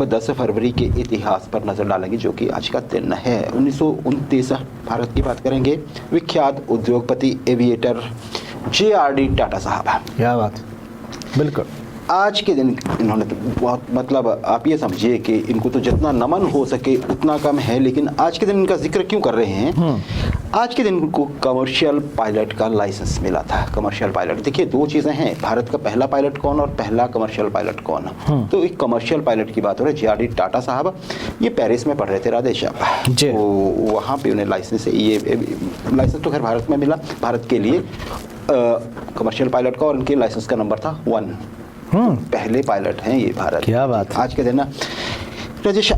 अब 10 फरवरी के इतिहास पर नजर डालेंगे, जो कि आज का दिन है 1929। भारत की बात करेंगे। विख्यात उद्योगपति एविएटर JRD टाटा साहब। क्या बात, बिल्कुल। आज के दिन इन्होंने तो बहुत, मतलब आप ये समझिए कि इनको तो जितना नमन हो सके उतना कम है, लेकिन आज के दिन इनका जिक्र क्यों कर रहे हैं? आज के दिन इनको कमर्शियल पायलट का लाइसेंस मिला था। कमर्शियल पायलट, देखिए दो चीज़ें हैं, भारत का पहला पायलट कौन और पहला कमर्शियल पायलट कौन। तो एक कमर्शियल पायलट की बात हो रही है, JRD टाटा साहब। ये पेरिस में पढ़ रहे थे, राधेश, तो वहाँ पे उन्हें लाइसेंस, ये लाइसेंस तो खैर भारत में मिला, भारत के लिए कमर्शियल पायलट का, और इनके लाइसेंस का नंबर था 1। पहले पायलट हैं ये भारत। क्या बात आज के दिन ना राजेश,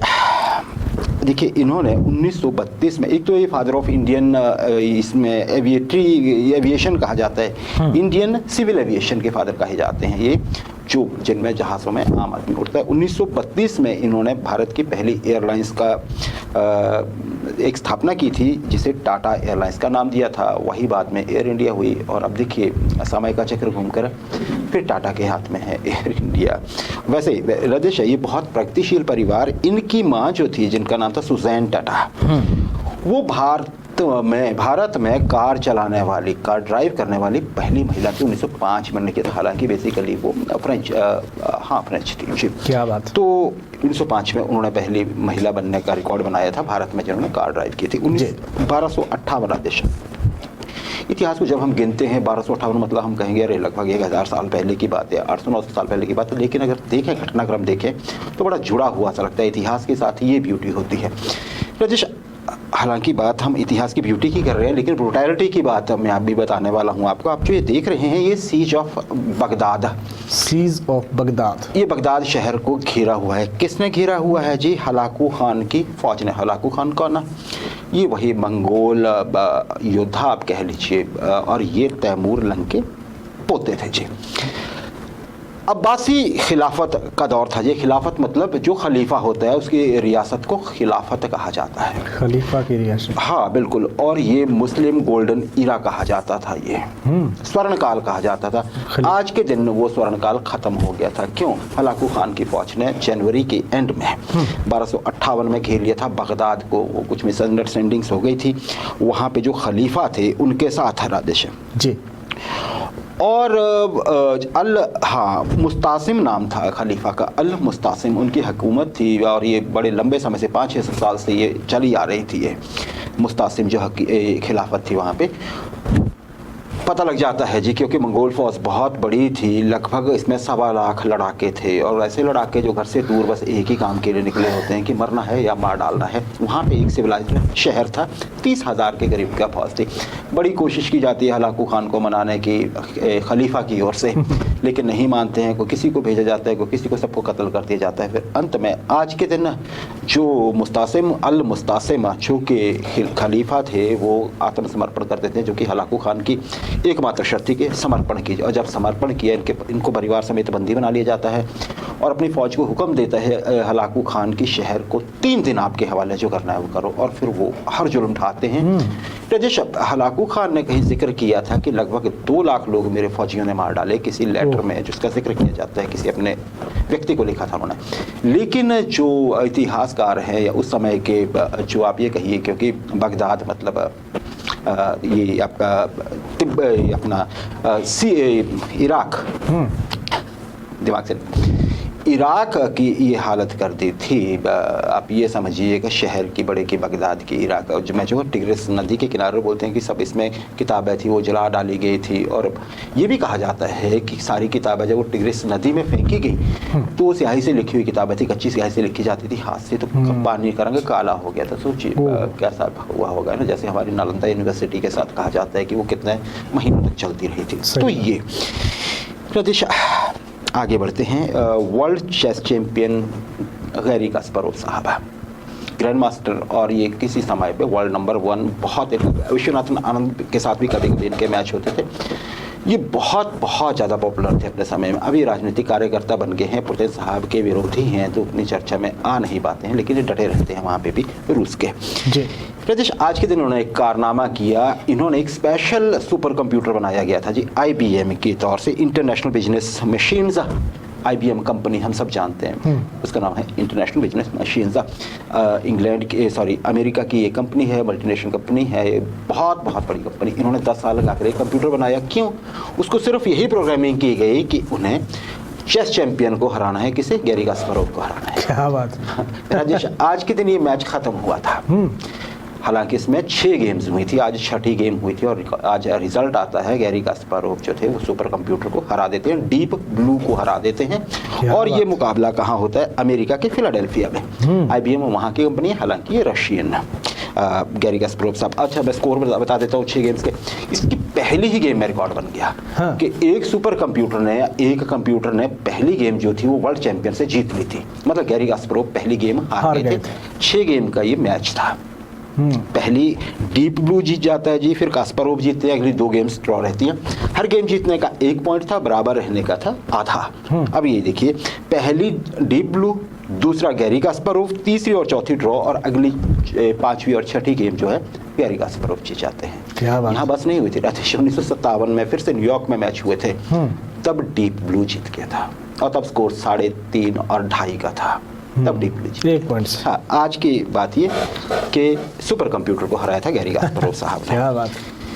देखिए इन्होंने 1932 में, एक तो ये फादर ऑफ इंडियन, इसमें एविएशन कहा जाता है, इंडियन सिविल एविएशन के फादर कहे जाते हैं ये, जो जिनमें जहाज़ों में आम आदमी उड़ता है। 1932 में इन्होंने भारत की पहली एयरलाइंस का एक स्थापना की थी, जिसे टाटा एयरलाइंस का नाम दिया था। वही बाद में एयर इंडिया हुई, और अब देखिए समय का चक्र घूमकर फिर टाटा के हाथ में है एयर इंडिया। वैसे रदेश, ये बहुत प्रगतिशील परिवार, इनकी माँ जो थी, जिनका नाम था सुजैन टाटा, वो भारत में कार चलाने वाली, कार ड्राइव करने वाली पहली महिला थी 1905 में। हालांकि बेसिकली वो फ्रेंच थी जी। क्या बात। तो 1905 में उन्होंने पहली महिला बनने का रिकॉर्ड बनाया था भारत में, जिन्होंने कार ड्राइव की थी। 1258 आदेश। इतिहास को जब हम गिनते हैं 1258 मतलब हम कहेंगे अरे लगभग 1000 साल पहले की बात है, 800-900 साल पहले की बात है, लेकिन अगर देखें, घटनाक्रम देखें तो बड़ा जुड़ा हुआ सा लगता है। इतिहास के साथ ये ब्यूटी होती है राजेश। हालांकि बात हम इतिहास की ब्यूटी की कर रहे हैं, लेकिन ब्रूटैलिटी की बात मैं आप भी बताने वाला हूं आपको। आप जो ये देख रहे हैं, ये siege of Baghdad. Siege of Baghdad, ये बगदाद शहर को घेरा हुआ है। किसने घेरा हुआ है जी? हलाकू खान की फौज ने। हलाकू खान कौन ना, ये वही मंगोल योद्धा आप कह लीजिए, और ये तैमूर लंग के पोते थे जी। अब्बासी खिलाफत का दौर था। ये खिलाफत मतलब जो खलीफा होता है उसकी रियासत को खिलाफत कहा जाता है, खलीफा की रियासत। हाँ बिल्कुल। और ये मुस्लिम गोल्डन इरा कहा जाता था, ये स्वर्ण काल कहा जाता था। आज के दिन वो स्वर्ण काल खत्म हो गया था। क्यों? हलाकू खान की फौज ने जनवरी के एंड में 1258 में घेर लिया था बगदाद को। वो कुछ मिसअंडरस्टैंडिंग्स हो गई थी वहाँ पे, जो खलीफा थे उनके साथ है राधेश जी। और मुस्तासिम नाम था खलीफा का, अल मुस्तासिम उनकी हुकूमत थी, और ये बड़े लंबे समय से 5-6 साल से ये चली आ रही थी। ये मुस्तासिम जो खिलाफत थी वहाँ पे पता लग जाता है जी, क्योंकि मंगोल फौज बहुत बड़ी थी, लगभग इसमें 1.25 लाख लड़ाके थे, और ऐसे लड़ाके जो घर से दूर बस एक ही काम के लिए निकले होते हैं कि मरना है या मार डालना है। वहाँ पे एक सिविलाइज्ड शहर था, 30,000 के करीब का फौज थी। बड़ी कोशिश की जाती है हलाकू खान को मनाने की खलीफा की ओर से, लेकिन नहीं मानते हैं। कोई किसी को भेजा जाता है, कोई किसी को, सबको कत्ल कर दिया जाता है। फिर अंत में आज के दिन जो मुस्तासिम अल मुस्तासिम जो कि खलीफा थे, वो आत्मसमर्पण करते थे, जो कि हलाकू खान की एकमात्र शर्त थी कि समर्पण कीजिए। और जब समर्पण किया, इनको परिवार समेत बंदी बना लिया जाता है, और अपनी फौज को हुक्म देता है हलाकू खान की शहर को 3 दिन आपके हवाले जो करना है वो करो, और फिर वो हर जुल्म ढाते हैं। राजेश, हलाकू खान ने कहीं जिक्र किया था कि लगभग 2 लाख लोग मेरे फौजियों ने मार डाले, किसी लेटर में जिसका जिक्र किया जाता है, किसी अपने व्यक्ति को लिखा था उन्होंने। लेकिन जो इतिहासकार हैं या उस समय के, जो आप ये कहिए, क्योंकि बगदाद मतलब ये आपका अपना इराक, दिमाग से इराक की ये हालत कर दी थी। आप ये समझिए कि शहर की बड़े की बगदाद की इराक, जो टिग्रिस नदी के किनारे बोलते हैं कि सब इसमें किताबें थी वो जला डाली गई थी। और ये भी कहा जाता है कि सारी किताबें जब वो टिग्रिस नदी में फेंकी गई तो स्याही से लिखी हुई किताबें थी, कच्ची स्याही से लिखी जाती थी, हाथ से, तो पानी का रंग काला हो गया था। सोचिए कैसा हुआ होगा ना। जैसे हमारी नालंदा यूनिवर्सिटी के साथ कहा जाता है कि वो कितने महीनों तक चलती रही थी। तो ये प्रदेश आगे बढ़ते हैं। World chess champion Garry Kasparov साहब, ग्रैंड मास्टर, और ये किसी समय पे वर्ल्ड नंबर 1, बहुत विश्वनाथन आनंद के साथ भी कभी कभी इनके मैच होते थे। ये बहुत ज़्यादा पॉपुलर थे अपने समय में। अभी राजनीतिक कार्यकर्ता बन गए हैं, पुतिन साहब के विरोधी हैं, तो उतनी चर्चा में आ नहीं पाते हैं, लेकिन ये डटे रहते हैं वहाँ पे भी रूस के जी। प्रदेश, आज के दिन उन्होंने एक कारनामा किया। इन्होंने एक स्पेशल सुपर कंप्यूटर बनाया गया था जी, IBM के तौर से, international business machines IBM company हम सब जानते हैं, उसका नाम है इंटरनेशनल बिजनेस मशीन्स। इंग्लैंड की अमेरिका की ये कंपनी है, मल्टीनेशनल कंपनी है, ये बहुत बहुत बड़ी कंपनी। इन्होंने 10 साल लगा कर एक कंप्यूटर बनाया। क्यों? उसको सिर्फ यही प्रोग्रामिंग की गई कि उन्हें चेस चैंपियन को हराना है, किसे? गैरी कास्पारोव को हराना है। क्या बात। राजेश, आज के दिन ये मैच खत्म हुआ था। हालांकि इसमें 6 गेम्स हुई थी, आज 6ठी गेम हुई थी और आज रिजल्ट आता है गैरी कास्पारोव जो थे वो सुपर कंप्यूटर को हरा देते हैं, डीप ब्लू को हरा देते हैं। और ये मुकाबला कहाँ होता है? अमेरिका के फिलाडेल्फिया में। IBM वहाँ की कंपनी है, हालांकि ये रशियन है। गैरी कास्पारोव साहब, अच्छा मैं स्कोर बता देता हूँ 6 गेम्स के। इसकी पहली ही गेम में रिकॉर्ड बन गया कि एक सुपर कंप्यूटर ने, एक कंप्यूटर ने पहली गेम जो थी वो वर्ल्ड चैंपियन से जीत ली थी। मतलब गैरी कास्पारोव पहली गेम हार गए थे। 6 गेम का ये मैच था। पहली डीप ब्लू जीत जाता है जी, फिर कास्पारोव जीतते हैं, अगली 2 गेम्स ड्रॉ रहती हैं। हर गेम जीतने का 1 पॉइंट था, बराबर रहने का था आधा। अब ये देखिए, पहली डीप ब्लू, दूसरा गैरी कास्पारोव, तीसरी और चौथी ड्रॉ, और अगली 5वीं और 6ठी गेम जो है गैरी कास्पारोव जीत जाते हैं। यहाँ बस नहीं हुई थी राजेश, 1957 में फिर से न्यूयॉर्क में मैच हुए थे, तब डीप ब्लू जीत गया था और तब स्कोर 3.5 और 2.5 का था, तब डीप ब्लू जीत। 1 पॉइंट। हाँ, आज की बात ये कि सुपर कंप्यूटर को हराया था गैरी कास्पारोव साहब ने। क्या बात।